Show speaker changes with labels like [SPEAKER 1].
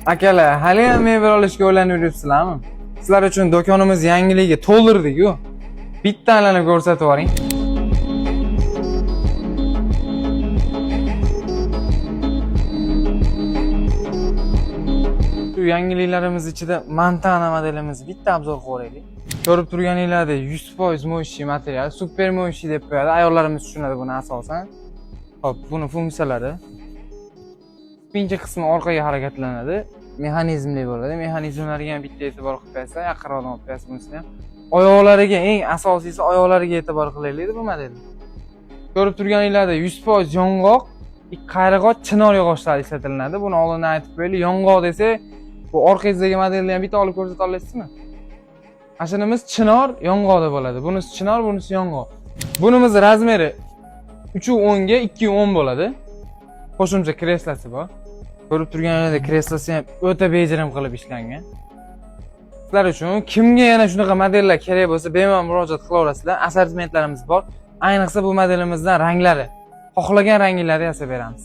[SPEAKER 1] Akalar, hali ham meva olishga o'ylanib yuribsizlarmi? Sizlar uchun do'konimiz yangiligiga to'ldirdik-ku. Bittalarni ko'rsatib yuboring. Shu yangiliklarimiz ichida Montana modelimizni bitta obzor qilib o'raylik. Ko'rib turganinglardek 100% mo'yshiy material, super mo'yshiy deb qo'yadi. Ayollarimiz tushunadi buni asosan. Xo'p, buni funksiyalari. Spincha qismi orqaga harakatlanadi. Mexanizmli bo'ladi. Mexanizmlariga ham bitta e'tibor qilib qo'yasiz, yaqinroq olib qo'yasiz bunisini ham. Oyoqlariga, eng asosiysi oyoqlariga e'tibor qilaylik bu modelni. Ko'rib turganinglarda 100% yong'oq, qayrag'och chinor yog'ochlari ishlatiladi. Buni oldindan aytib qo'yaylik. Yong'oq desa, bu orqangizdagi modelni ham bitta olib ko'rsata olasizmi? Ashinimiz chinor, yong'oq deb bo'ladi. Bunisi chinor, bunisi yong'oq. Bunimiz razmeri 3.10 ga 2.10 bo'ladi. Qo'shimcha kreslasi bor. Ko'rib turganingizda kreslasi ham o'ta bejirim qilib ishlangan. Sizlar uchun kimga yana shunaqa modellar kerak bo'lsa, bemalol murojaat qilaverasizlar. Assortimentlarimiz bor. Ayniqsa bu modelimizdan ranglari, xohlagan ranglarni yasab beramiz.